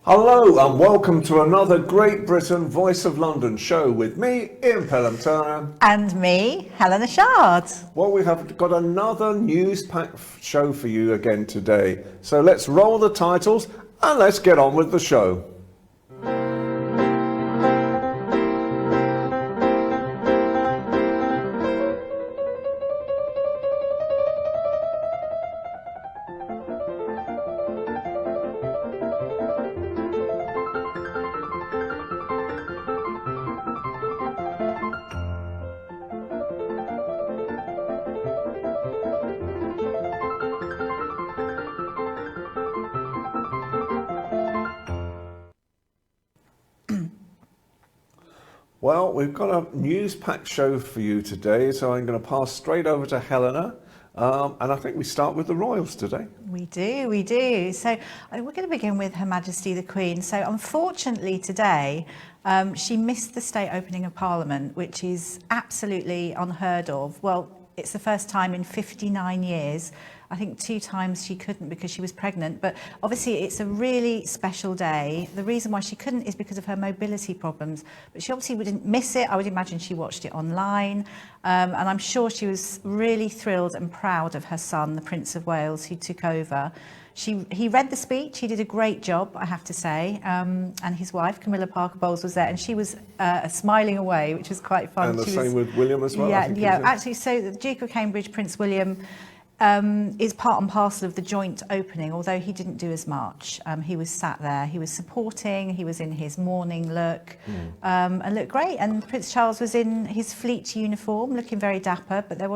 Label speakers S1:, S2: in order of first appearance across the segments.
S1: Hello and welcome to another Great Britain Voice of London show with me, Ian Pelham Turner.
S2: And me, Helena Shard.
S1: Well, we have got another news-packed show for you again today. So let's roll the titles and let's get on with the show. Well, we've got a news-packed show for you today, so I'm going to pass straight over to Helena, and I think we start with the royals today.
S2: We do. So we're going to begin with Her Majesty the Queen. So unfortunately today, she missed the state opening of Parliament, which is absolutely unheard of. Well, it's the first time in 59 years. I think 2 times she couldn't because she was pregnant, but obviously it's a really special day. The reason why she couldn't is because of her mobility problems, but she obviously didn't miss it. I would imagine she watched it online, and I'm sure she was really thrilled and proud of her son, the Prince of Wales, who took over. He read the speech, he did a great job, I have to say, and his wife, Camilla Parker Bowles, was there, and she was smiling away, which was quite fun.
S1: And the same with William as well?
S2: Yeah, actually, so the Duke of Cambridge, Prince William, is part and parcel of the joint opening, although he didn't do as much. He was sat there, he was supporting, he was in his morning look, and looked great. And Prince Charles was in his fleet uniform, looking very dapper, but it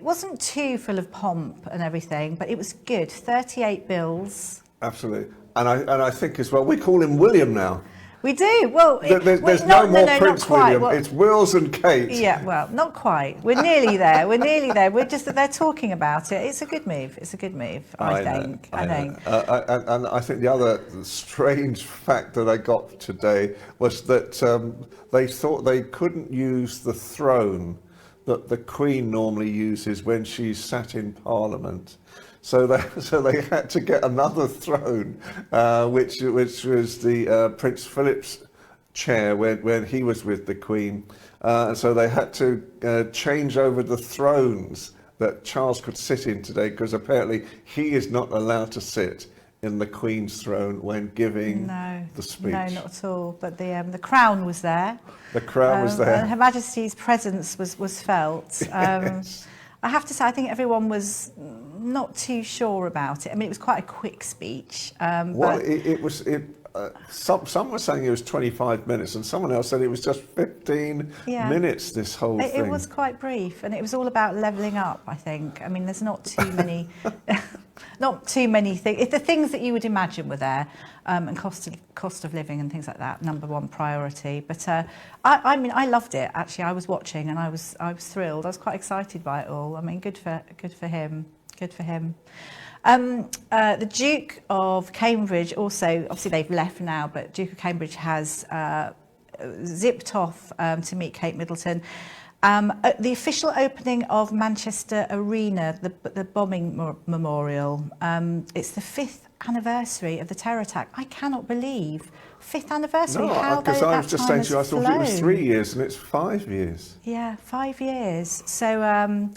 S2: wasn't too full of pomp and everything, but it was good. 38 bills.
S1: Absolutely. And I think as well, we call him William now.
S2: We do. Well,
S1: there's no more Prince William. Well, it's Wills and Kate.
S2: Yeah, well, not quite. We're nearly there. We're just that they're talking about it. It's a good move. I think.
S1: And I think the other strange fact that I got today was that they thought they couldn't use the throne that the Queen normally uses when she's sat in Parliament. So they had to get another throne, which was the Prince Philip's chair when he was with the Queen. So they had to change over the thrones that Charles could sit in today, because apparently he is not allowed to sit in the Queen's throne when giving the speech.
S2: No, not at all. But the crown was there.
S1: The crown was there.
S2: And Her Majesty's presence was felt.
S1: Yes.
S2: I have to say, I think everyone was not too sure about it. I mean, it was quite a quick speech.
S1: Well, some were saying it was 25 minutes, and someone else said it was just 15 minutes, this whole thing.
S2: It was quite brief, and it was all about levelling up, I think. I mean, there's not too many... not too many things. The things that you would imagine were there, and cost of living and things like that, number one priority. But I mean, I loved it. Actually, I was watching and I was thrilled. I was quite excited by it all. I mean, good for him. Good for him. The Duke of Cambridge also, obviously they've left now, but Duke of Cambridge has zipped off to meet Kate Middleton. At the official opening of Manchester Arena, the bombing memorial, it's the 5th anniversary of the terror attack. I cannot believe 5th anniversary.
S1: No, because I was just saying to you, I thought it was 3 years, and it's 5 years.
S2: Yeah, 5 years. So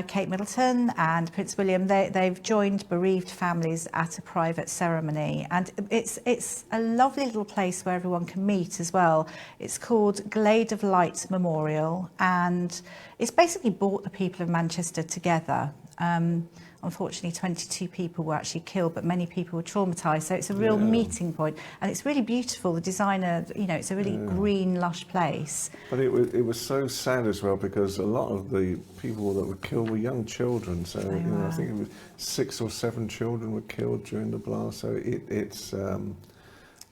S2: Kate Middleton and Prince William, they've joined bereaved families at a private ceremony, and it's a lovely little place where everyone can meet as well. It's called Glade of Light Memorial, and it's basically brought the people of Manchester together. Unfortunately, 22 people were actually killed, but many people were traumatised. So it's a real meeting point, and it's really beautiful. The designer, it's a really green, lush place.
S1: But it was so sad as well, because a lot of the people that were killed were young children. So I think it was 6 or 7 children were killed during the blast. So it's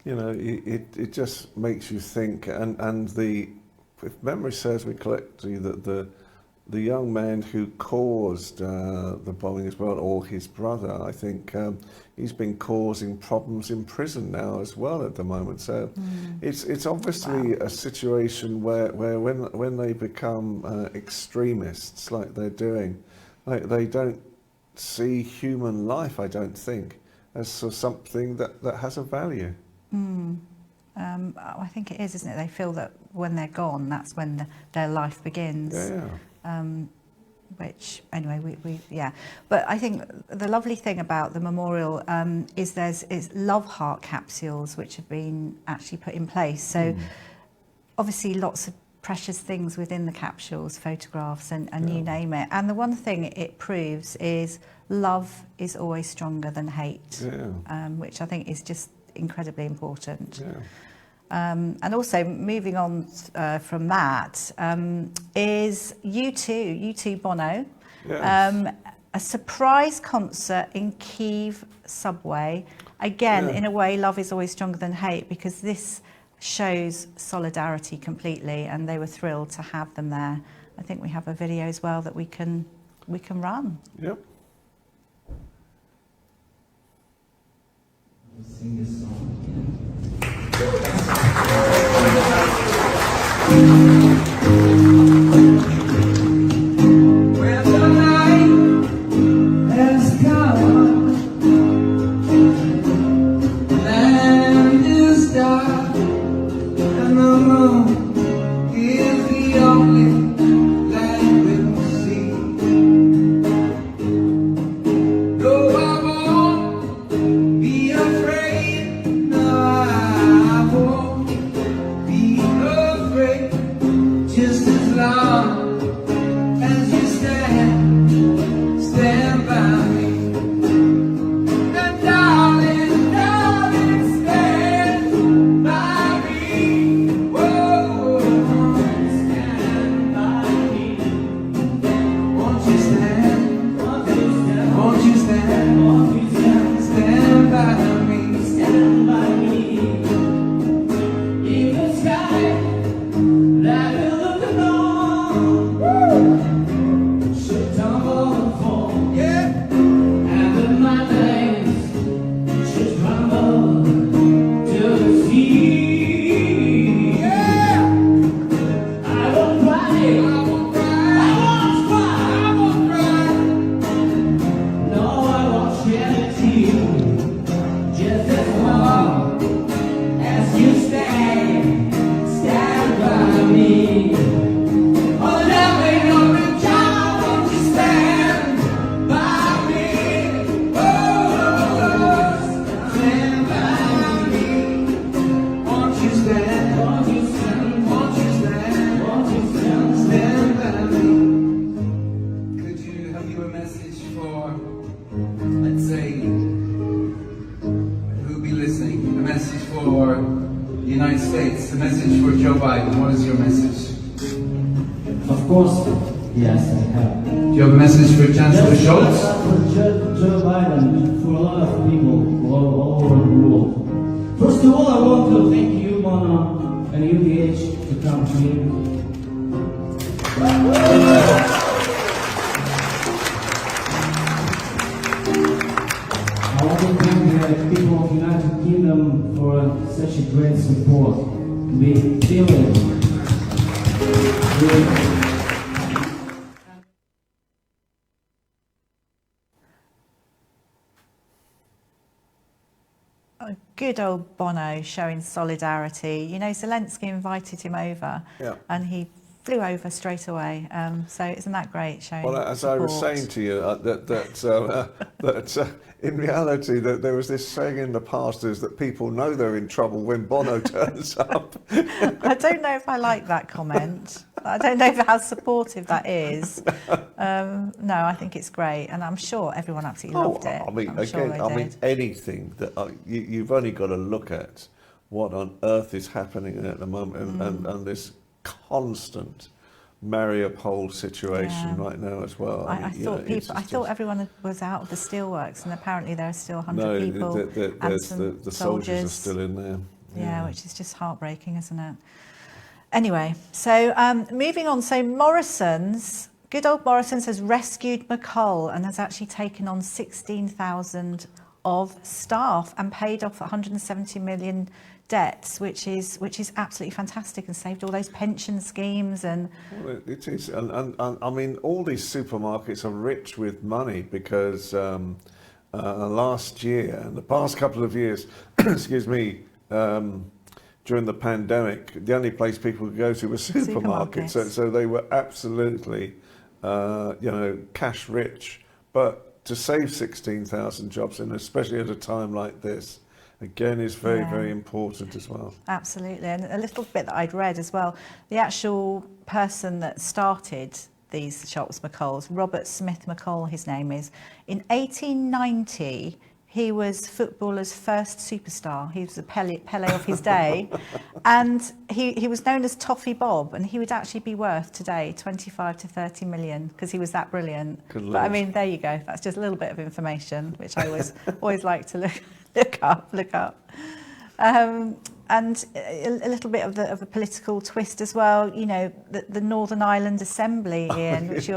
S1: it just makes you think. And if memory serves me correctly, that the young man who caused the bombing as well, or his brother, I think he's been causing problems in prison now as well at the moment. So it's obviously a situation where when they become extremists like they're doing, they don't see human life, I don't think. as sort of something that has a value.
S2: I think it is, isn't it? They feel that when they're gone, that's when their life begins.
S1: Yeah.
S2: Which, anyway, yeah. But I think the lovely thing about the memorial is there's love heart capsules which have been actually put in place. So obviously lots of precious things within the capsules, photographs and you name it. And the one thing it proves is love is always stronger than hate, which I think is just incredibly important.
S1: Yeah.
S2: And also moving on from that is U2 Bono,
S1: Yes.
S2: a surprise concert in Kyiv subway. Again, in a way, love is always stronger than hate, because this shows solidarity completely, and they were thrilled to have them there. I think we have a video as well that we can run.
S1: Yep.
S3: Sing this song again. When the night has come, land is dark, and the moon is the only light we'll see. Though I won't be afraid, no, I won't be afraid, just as long as you stand by me. And darling, darling, stand by me. Whoa, stand by me. Won't you stand? Won't you stand? Won't you stand? Stand by me. Stand by me. In the sky that will look along, should tumble and fall, and the mountains should crumble to the sea. I won't cry, I won't cry, I won't cry. No, I won't shed a tear, just as long as you stand by me. Oh, loving child, won't you stand by me? Oh, stand by me. Won't you stand? Won't you stand? Won't you stand? Won't you stand by me? Could you have you a message for, let's say, who'll be listening? A message for the United States, a message for Joe Biden. What is your message?
S4: Of course, yes, I have.
S3: Do you have a message for Chancellor
S4: Yes,
S3: Scholz?
S4: for Joe Biden, for a lot of people all over the world. First of all, I want to thank you, Bono, and UBH to come here. I want to thank the people of United Kingdom for such a great support. We feel it.
S2: Good old Bono showing solidarity. You know, Zelensky invited him over, and he flew over straight away. So isn't that great? Showing
S1: Well, as I was
S2: support?
S1: saying to you, that in reality, that there was this saying in the past is that people know they're in trouble when Bono turns up.
S2: I don't know if I like that comment. I don't know how supportive that is. No, I think it's great, and I'm sure everyone absolutely loved it.
S1: I mean,
S2: I'm sure
S1: again,
S2: they did.
S1: anything that you've only got to look at what on earth is happening at the moment, and this constant Mariupol situation right now as well.
S2: I thought everyone was out of the steelworks, and apparently there are still 100 people.
S1: The soldiers are still in there.
S2: Yeah, which is just heartbreaking, isn't it? Anyway, so moving on. So good old Morrison's has rescued McColl and has actually taken on 16,000 of staff and paid off 170 million debts, which is absolutely fantastic, and saved all those pension schemes. And
S1: well, it is, and I mean, all these supermarkets are rich with money because last year and the past couple of years, excuse me, during the pandemic, the only place people could go to was supermarkets. So they were absolutely, cash rich. But to save 16,000 jobs, and especially at a time like this, again, is very, very important as well.
S2: Absolutely. And a little bit that I'd read as well, the actual person that started these shops, McColl's, Robert Smith McColl, his name is, in 1890, he was footballer's first superstar. He was a Pele of his day. And he was known as Toffee Bob, and he would actually be worth today 25 to 30 million because he was that brilliant. But I mean, there you go. That's just a little bit of information, which I always like to look up. And a little bit of a political twist as well. You know, the Northern Ireland Assembly, Ian, which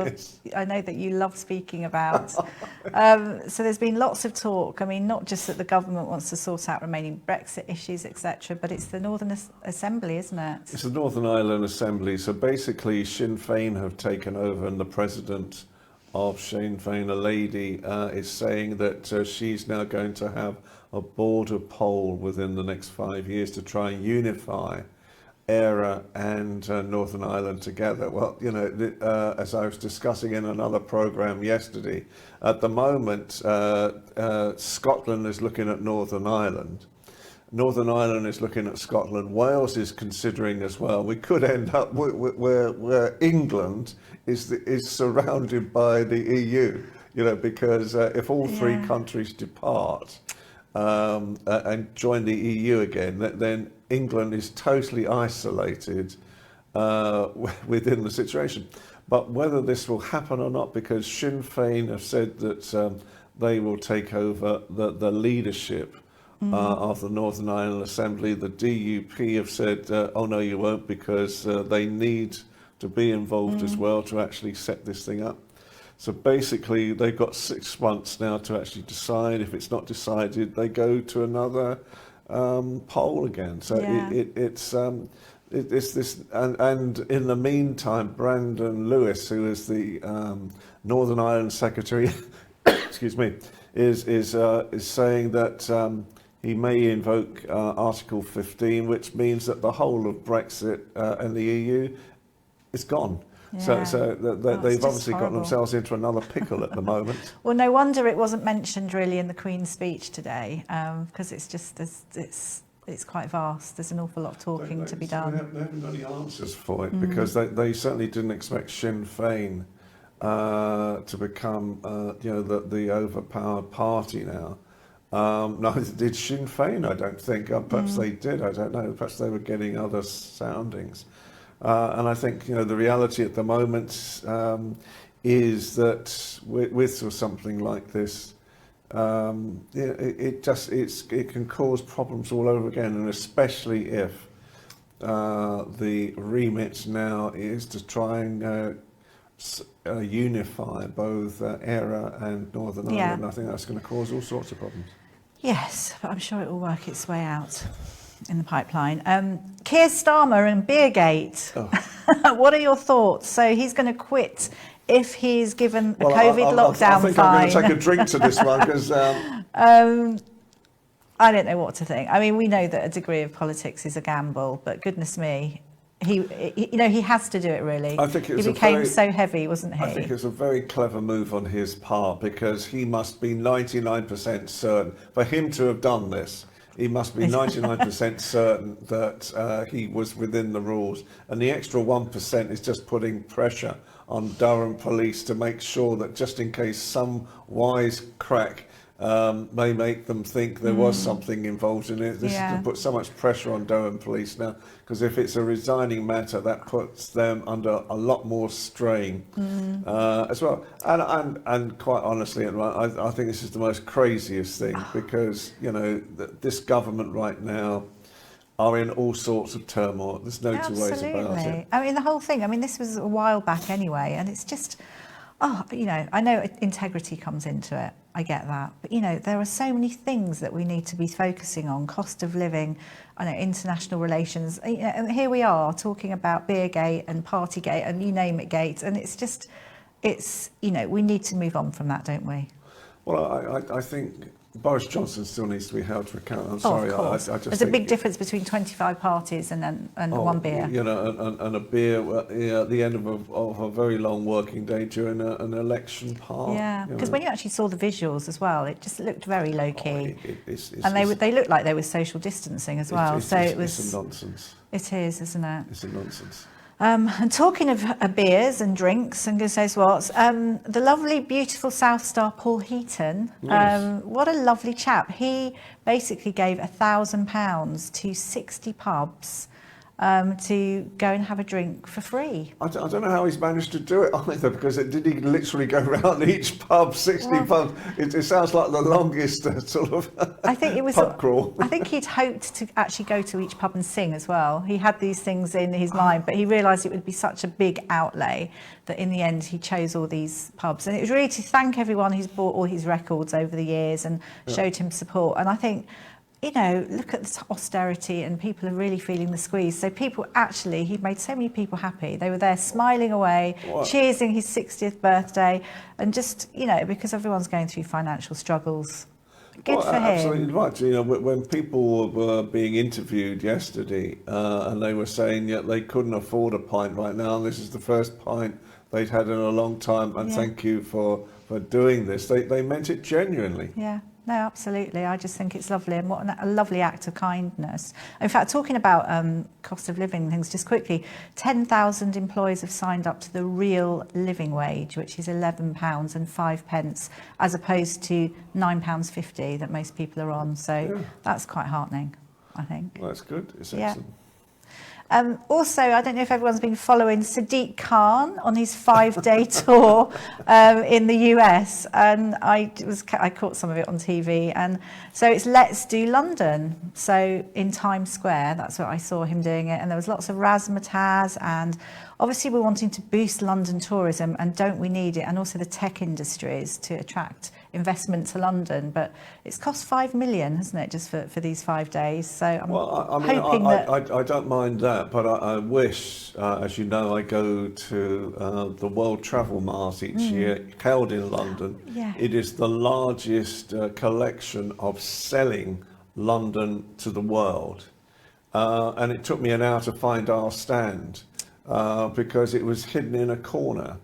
S2: I know that you love speaking about. So there's been lots of talk. I mean, not just that the government wants to sort out remaining Brexit issues, etc., but it's the Northern Assembly, isn't it?
S1: It's the Northern Ireland Assembly. So basically, Sinn Féin have taken over, and the president of Sinn Féin, a lady, is saying that she's now going to have a border poll within the next 5 years to try and unify Éire and Northern Ireland together. Well, you know, as I was discussing in another programme yesterday, at the moment, Scotland is looking at Northern Ireland. Northern Ireland is looking at Scotland. Wales is considering as well. We could end up where England is surrounded by the EU, you know, because if all three countries depart and join the EU again, then England is totally isolated within the situation. But whether this will happen or not, because Sinn Féin have said that they will take over the leadership of the Northern Ireland Assembly. The DUP have said, oh no, you won't, because they need to be involved as well to actually set this thing up. So basically, they've got 6 months now to actually decide. If it's not decided, they go to another poll again. So it's this, and in the meantime, Brandon Lewis, who is the Northern Ireland Secretary, excuse me, is saying that he may invoke Article 15, which means that the whole of Brexit and the EU is gone.
S2: Yeah.
S1: So they've obviously got themselves into another pickle at the moment.
S2: Well, no wonder it wasn't mentioned really in the Queen's speech today, because it's just it's quite vast. There's an awful lot of talking to be done.
S1: They haven't got any answers for it, because they certainly didn't expect Sinn Féin to become the overpowered party now. Neither did Sinn Féin, I don't think. Perhaps they did, I don't know. Perhaps they were getting other soundings. And I think, you know, the reality at the moment is that with something like this, it can cause problems all over again, and especially if the remit now is to try and unify both Éire and Northern Ireland. I think that's going to cause all sorts of problems.
S2: Yes, but I'm sure it will work its way out in the pipeline. Keir Starmer and Beergate. Oh. What are your thoughts? So he's going to quit if he's given a COVID lockdown
S1: I think
S2: fine.
S1: I'm going to take a drink to this one, because
S2: I don't know what to think. I mean, we know that a degree of politics is a gamble, but goodness me, he has to do it, really.
S1: I think he
S2: became so heavy, wasn't he?
S1: I think it's a very clever move on his part, because he must be 99% certain. For him to have done this, he must be 99% certain that he was within the rules. And the extra 1% is just putting pressure on Durham police to make sure that, just in case some wise crack may make them think there was something involved in it. This is to put so much pressure on Durham police now, because if it's a resigning matter, that puts them under a lot more strain as well. And quite honestly, I think this is the most craziest thing, because, you know, this government right now are in all sorts of turmoil. There's no two ways about it.
S2: I mean, the whole thing, I mean, this was a while back anyway, and it's just, you know, I know integrity comes into it. I get that. But, you know, there are so many things that we need to be focusing on. Cost of living, I know, international relations. You know, and here we are talking about Beergate and Partygate and you name it, Gate. And it's just, you know, we need to move on from that, don't we?
S1: Well, I think Boris Johnson still needs to be held to account. I'm sorry,
S2: of course.
S1: I just
S2: There's a
S1: think
S2: big difference between 25 parties and one beer.
S1: You know, and a beer at the end of a very long working day during an election part.
S2: Yeah, because when you actually saw the visuals as well, it just looked very low key, and they looked like they were social distancing as well.
S1: It's a nonsense.
S2: It is, isn't it?
S1: It's a nonsense.
S2: And talking of beers and drinks and goodness knows what, the lovely, beautiful South Star Paul Heaton,
S1: Yes.
S2: what a lovely chap. He basically gave £1,000 to 60 pubs to go and have a drink for free.
S1: I don't know how he's managed to do it either, because did he literally go around each pub, 60 pubs? It sounds like the longest sort of
S2: I think it was
S1: pub crawl.
S2: I think he'd hoped to actually go to each pub and sing as well. He had these things in his mind, but he realised it would be such a big outlay that in the end he chose all these pubs. And it was really to thank everyone who's bought all his records over the years and showed him support. And I think, you know, look at the austerity and people are really feeling the squeeze. So people actually, he made so many people happy. They were there smiling away, cheersing his 60th birthday, and just, you know, because everyone's going through financial struggles. Good for him.
S1: Absolutely right. You know, when people were being interviewed yesterday and they were saying they couldn't afford a pint right now, and this is the first pint they'd had in a long time, and thank you for doing this. They meant it genuinely.
S2: Yeah. No, absolutely. I just think it's lovely, and what a lovely act of kindness. In fact, talking about cost of living things, just quickly, 10,000 employees have signed up to the real living wage, which is £11.05, as opposed to £9.50 that most people are on. So that's quite heartening, I think.
S1: Well, that's good. It's
S2: Yeah.
S1: excellent.
S2: Also, I don't know if everyone's been following Sadiq Khan on his 5-day tour in the US, and I caught some of it on TV. And so it's Let's Do London. So in Times Square, that's where I saw him doing it. And there was lots of razzmatazz, and obviously we're wanting to boost London tourism, and don't we need it? And also the tech industries to attract investment to London, but it's cost $5 million, hasn't it, just for these 5 days? So I'm hoping that
S1: I don't mind that, but I wish, as you know, I go to the World Travel Mart each year, held in London.
S2: Yeah.
S1: It is the largest collection of selling London to the world, and it took me an hour to find our stand because it was hidden in a corner.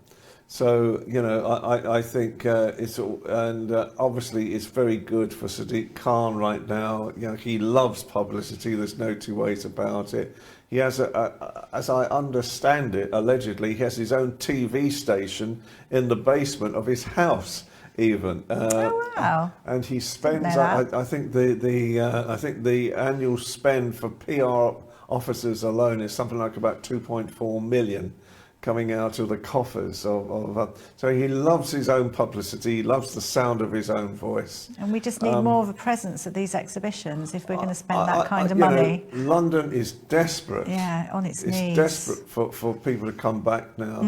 S1: So, you know, I think it's all, and obviously it's very good for Sadiq Khan right now. You know, he loves publicity. There's no two ways about it. He has as I understand it, allegedly, he has his own TV station in the basement of his house, even.
S2: oh wow!
S1: And he spends.
S2: Didn't know that.
S1: I think I think the annual spend for PR officers alone is something like about 2.4 million. Coming out of the coffers of so he loves his own publicity, he loves the sound of his own voice.
S2: And we just need more of a presence at these exhibitions if we're going to spend that kind of money.
S1: You know, London is desperate.
S2: Yeah, on its knees.
S1: It's desperate for people to come back now.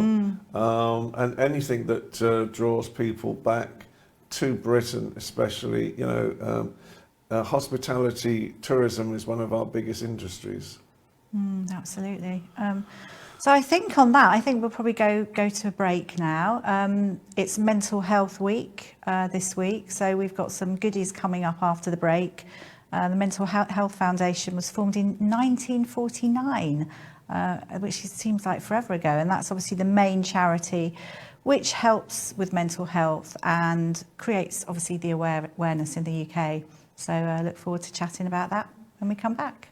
S1: And anything that draws people back to Britain, especially, you know, hospitality, tourism is one of our biggest industries.
S2: Absolutely. So I think on that, I think we'll probably go to a break now. It's Mental Health Week this week, so we've got some goodies coming up after the break. The Mental Health Foundation was formed in 1949, which seems like forever ago, and that's obviously the main charity which helps with mental health and creates obviously the awareness in the UK. So I look forward to chatting about that when we come back.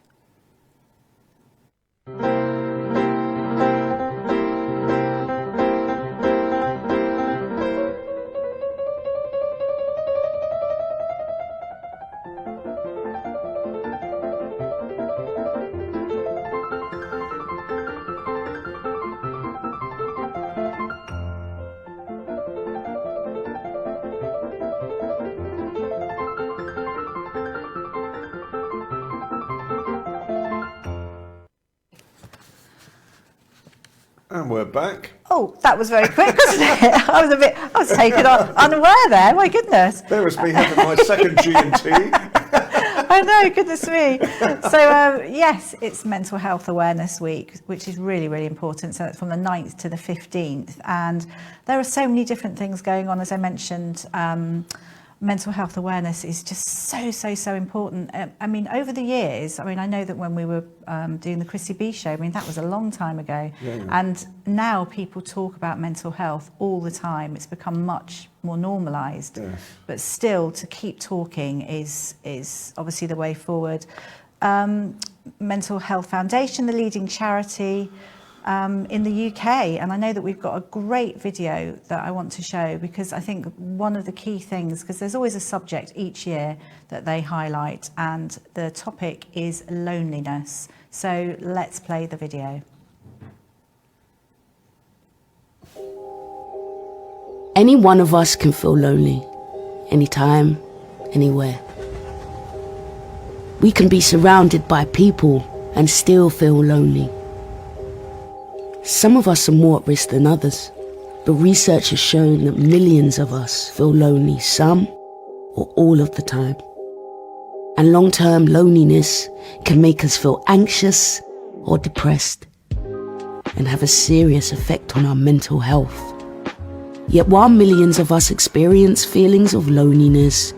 S1: And we're back.
S2: Oh, that was very quick, wasn't it? I was taken unaware there. My goodness.
S1: There was me having my second G&T.
S2: I know, goodness me. So, yes, it's Mental Health Awareness Week, which is really, really important. So it's from the 9th to the 15th. And there are so many different things going on, as I mentioned. mental health awareness is just so important. I mean, over the years, I mean, I know that when we were doing the Chrissy B show, I mean, that was a long time ago.
S1: Yeah.
S2: And now people talk about mental health all the time. It's become much more normalised.
S1: Yes.
S2: But still, to keep talking is obviously the way forward. Mental Health Foundation, the leading charity in the UK, and I know that we've got a great video that I want to show, because I think one of the key things, because there's always a subject each year that they highlight, and the topic is loneliness. So let's play the video.
S5: Any one of us can feel lonely, anytime, anywhere. We can be surrounded by people and still feel lonely. Some of us are more at risk than others, but research has shown that millions of us feel lonely some or all of the time. And long-term loneliness can make us feel anxious or depressed and have a serious effect on our mental health. Yet while millions of us experience feelings of loneliness,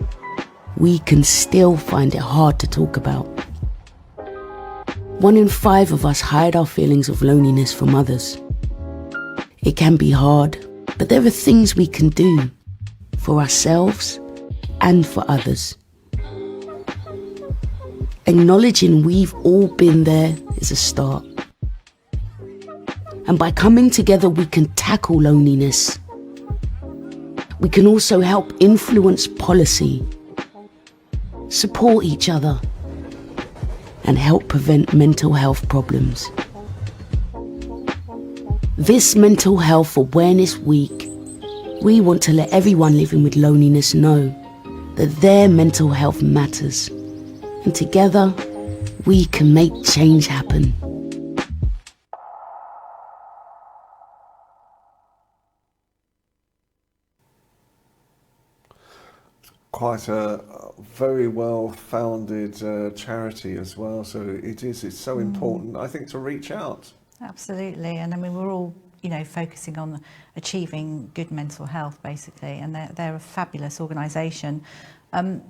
S5: we can still find it hard to talk about. 1 in 5 of us hide our feelings of loneliness from others. It can be hard, but there are things we can do for ourselves and for others. Acknowledging we've all been there is a start. And by coming together, we can tackle loneliness. We can also help influence policy, support each other, and help prevent mental health problems. This Mental Health Awareness Week, we want to let everyone living with loneliness know that their mental health matters, and together we can make change happen.
S1: Quite a very well-founded charity as well, so it's so important, I think, to reach out.
S2: Absolutely, and I mean, we're all, you know, focusing on achieving good mental health, basically, and they're a fabulous organisation. I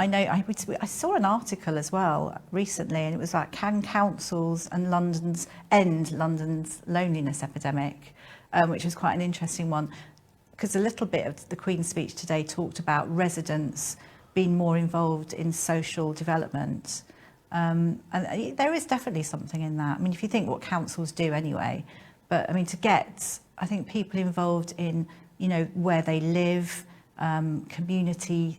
S2: know I saw an article as well recently, and it was like, can councils and end London's loneliness epidemic, which was quite an interesting one, because a little bit of the Queen's speech today talked about residents being more involved in social development. And there is definitely something in that. I mean, if you think what councils do anyway, but I mean, to get, I think, people involved in, you know, where they live, community,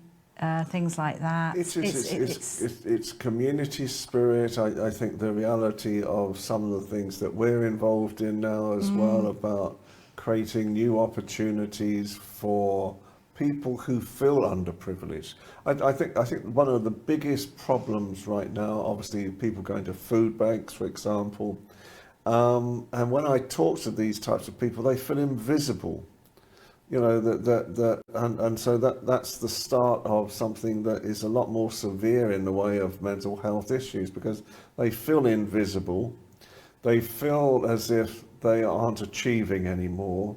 S2: things like that.
S1: It's community spirit. I think the reality of some of the things that we're involved in now as well, about creating new opportunities for people who feel underprivileged. I think one of the biggest problems right now, obviously, people going to food banks, for example, and when I talk to these types of people, they feel invisible. You know, and so that's the start of something that is a lot more severe in the way of mental health issues, because they feel invisible. They feel as if they aren't achieving anymore.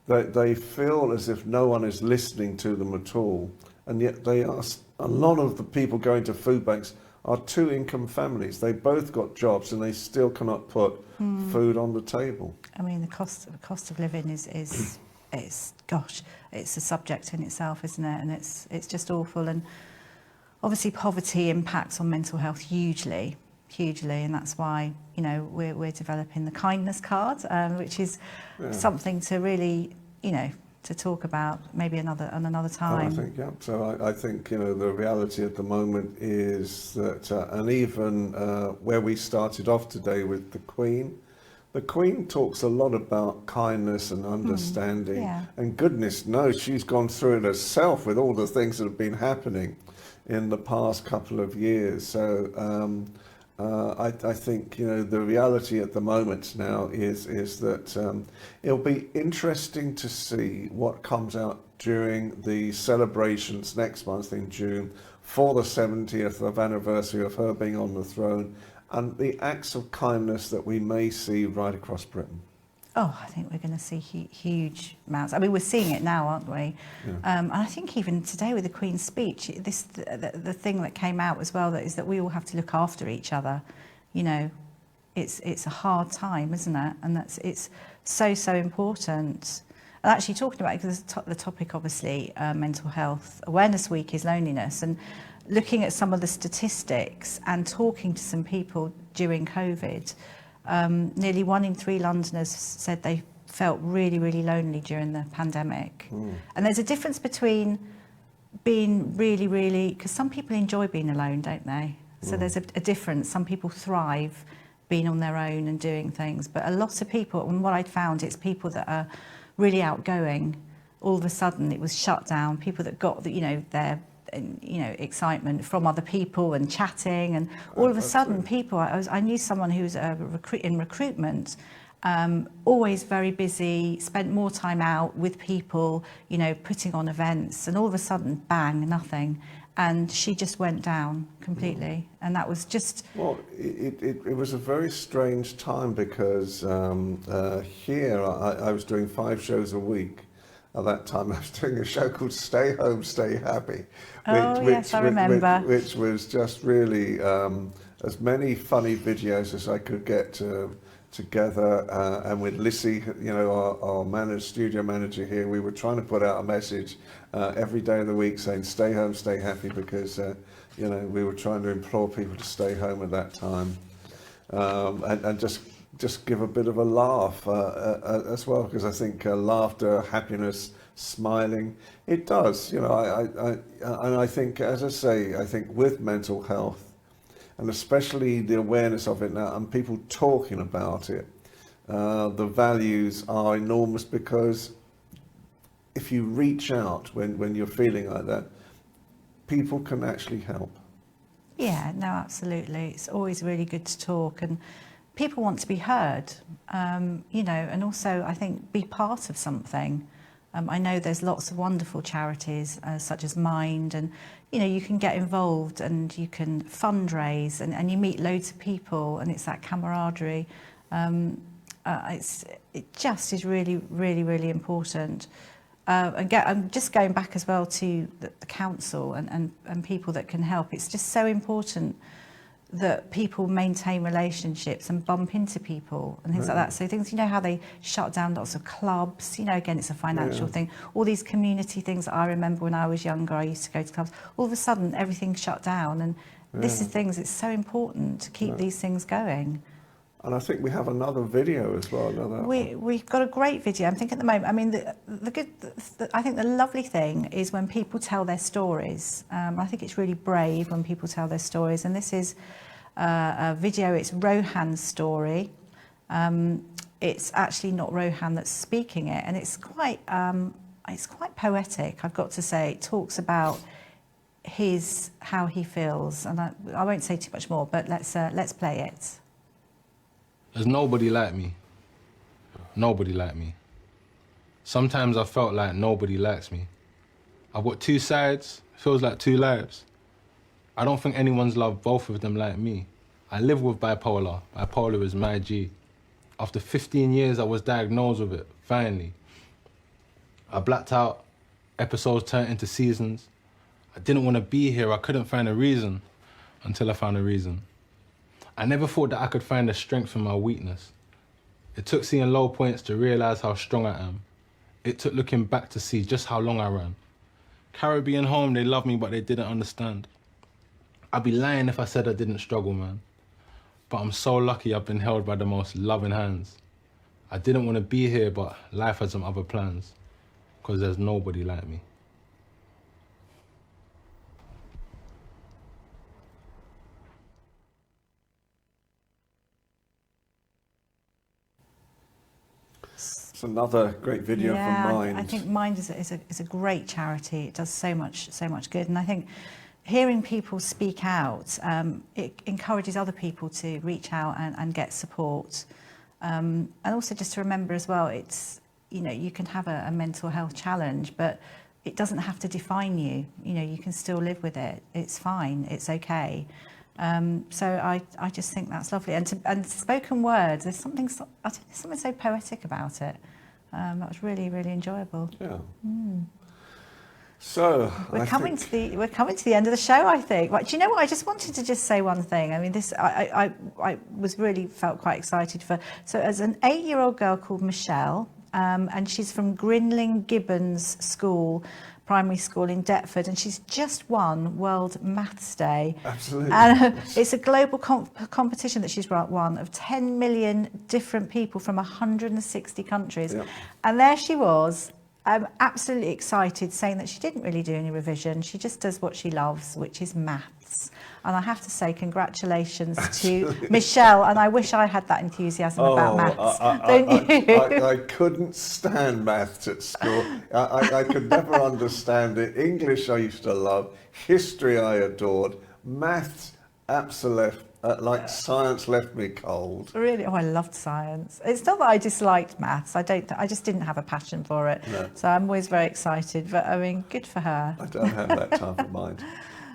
S1: They feel as if no one is listening to them at all. And yet a lot of the people going to food banks are two-income families. They both got jobs and they still cannot put food on the table.
S2: I mean, the cost of living is gosh, it's a subject in itself, isn't it? And it's just awful. And obviously poverty impacts on mental health hugely, and that's why, you know, we're developing the kindness card, which is something to really, you know, to talk about maybe another time.
S1: I think, yeah. So I think, you know, the reality at the moment is that, and even where we started off today with the Queen talks a lot about kindness and understanding, and goodness knows she's gone through it herself with all the things that have been happening in the past couple of years. So I think, you know, the reality at the moment now is that it'll be interesting to see what comes out during the celebrations next month in June for the 70th of anniversary of her being on the throne, and the acts of kindness that we may see right across Britain.
S2: Oh, I think we're going to see huge amounts. I mean, we're seeing it now, aren't we? And I think even today with the Queen's speech, the thing that came out as well is that we all have to look after each other. You know, it's a hard time, isn't it? And it's so important. And actually talking about it, because the topic, obviously, mental health awareness week is loneliness, and looking at some of the statistics and talking to some people during COVID. Nearly 1 in 3 Londoners said they felt really, really lonely during the pandemic. And there's a difference between being really, really, because some people enjoy being alone, don't they? So there's a difference. Some people thrive being on their own and doing things. But a lot of people, and what I'd found, it's people that are really outgoing. All of a sudden it was shut down. People that got, their excitement from other people and chatting, and all of a sudden people, I knew someone who was in recruitment, always very busy, spent more time out with people, putting on events, and all of a sudden, bang, nothing. And she just went down completely. And that was just...
S1: Well, it was a very strange time because here I was doing 5 shows a week. At that time, I was doing a show called Stay Home, Stay Happy.
S2: Yes, I remember.
S1: Which was just really as many funny videos as I could get together. And with Lissy, our studio manager here, we were trying to put out a message every day of the week saying, stay home, stay happy, because, we were trying to implore people to stay home at that time. And just give a bit of a laugh as well, because I think laughter, happiness, smiling, it does. And I think, as I say, I think with mental health, and especially the awareness of it now, and people talking about it, the values are enormous, because if you reach out when you're feeling like that, people can actually help.
S2: Yeah, no, absolutely. It's always really good to talk, and people want to be heard, and also I think be part of something. I know there's lots of wonderful charities such as Mind, and you can get involved and you can fundraise, and you meet loads of people, and it's that camaraderie. It just is really, really, really important. I'm just going back as well to the council and people that can help. It's just so important that people maintain relationships and bump into people and things like that. So things, how they shut down lots of clubs, again, it's a financial thing. All these community things that I remember when I was younger, I used to go to clubs. All of a sudden, everything shut down. And this is things, it's so important to keep these things going.
S1: And I think we have another video as well.
S2: We've got a great video. I'm thinking at the moment, I mean, I think the lovely thing is when people tell their stories. I think it's really brave when people tell their stories. And this is a video, it's Rohan's story. It's actually not Rohan that's speaking it. And it's quite poetic, I've got to say. It talks about how he feels. And I won't say too much more, but let's play it.
S6: There's nobody like me. Nobody like me. Sometimes I felt like nobody likes me. I've got 2 sides, feels like 2 lives. I don't think anyone's loved both of them like me. I live with bipolar. Bipolar is my G. After 15 years, I was diagnosed with it, finally. I blacked out, episodes turned into seasons. I didn't want to be here, I couldn't find a reason, until I found a reason. I never thought that I could find the strength in my weakness. It took seeing low points to realise how strong I am. It took looking back to see just how long I ran. Caribbean home, they loved me, but they didn't understand. I'd be lying if I said I didn't struggle, man. But I'm so lucky I've been held by the most loving hands. I didn't want to be here, but life had some other plans, because there's nobody like me.
S1: It's another great video from Mind.
S2: I think Mind is a great charity. It does so much good, and I think hearing people speak out, it encourages other people to reach out and get support, and also just to remember as well, it's you can have a mental health challenge, but it doesn't have to define you. You can still live with it. It's fine. It's okay. So I just think that's lovely. And spoken words, there's something so poetic about it. That was really, really enjoyable.
S1: Yeah. So
S2: We're coming to the end of the show, I think. But do you know what? I just wanted to just say one thing. I mean, I was really felt quite excited for. So, as an 8-year-old girl called Michelle, and she's from Grinling Gibbons School, primary school in Deptford, and she's just won World Maths Day.
S1: Absolutely.
S2: And it's a global competition that she's won of 10 million different people from 160 countries.
S1: Yep.
S2: And there she was. I'm absolutely excited, saying that she didn't really do any revision. She just does what she loves, which is maths. And I have to say congratulations to Michelle. And I wish I had that enthusiasm about maths. Don't you?
S1: I couldn't stand maths at school. I could never understand it. English I used to love. History I adored. Maths, absolutely. Like science left me cold.
S2: Really? Oh, I loved science. It's not that I disliked maths. I just didn't have a passion for it.
S1: No.
S2: So I'm always very excited. But I mean, good for her.
S1: I don't have that type of mind.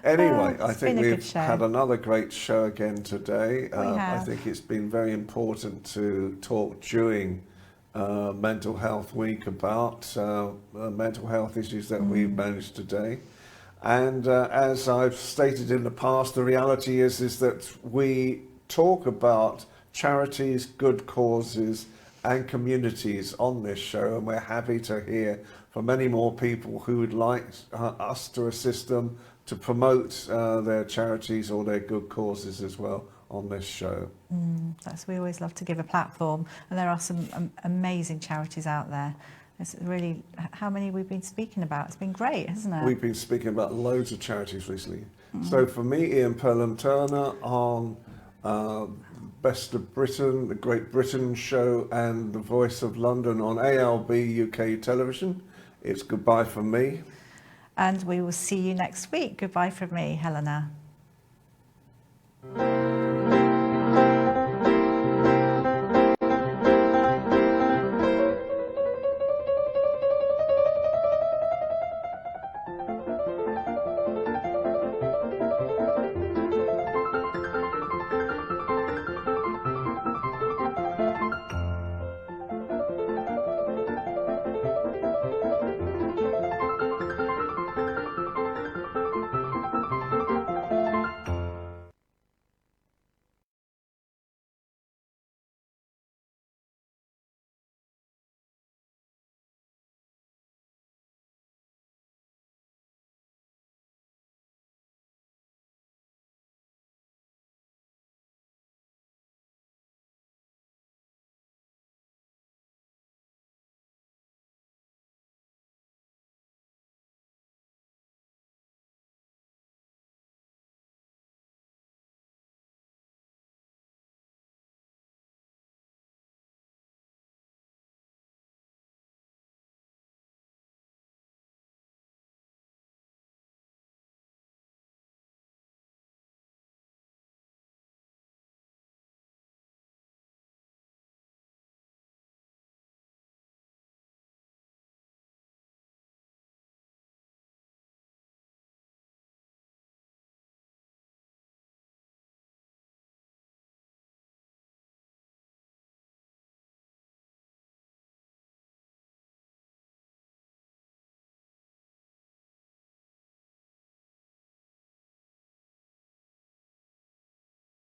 S1: Anyway, I
S2: It's
S1: think
S2: been a good
S1: we've
S2: show.
S1: had another great show again today. I
S2: have.
S1: think it's been very important to talk during Mental Health Week about mental health issues that we've managed today. And as I've stated in the past, the reality is that we talk about charities, good causes and communities on this show, and we're happy to hear from many more people who would like us to assist them to promote their charities or their good causes as well on this show.
S2: We always love to give a platform, and there are some amazing charities out there. It's really, how many we've been speaking about? It's been great, hasn't it?
S1: We've been speaking about loads of charities recently. So for me, Ian Perlham-Turner on Best of Britain, the Great Britain show, and the Voice of London on ALB UK television, it's goodbye from me.
S2: And we will see you next week. Goodbye from me, Helena.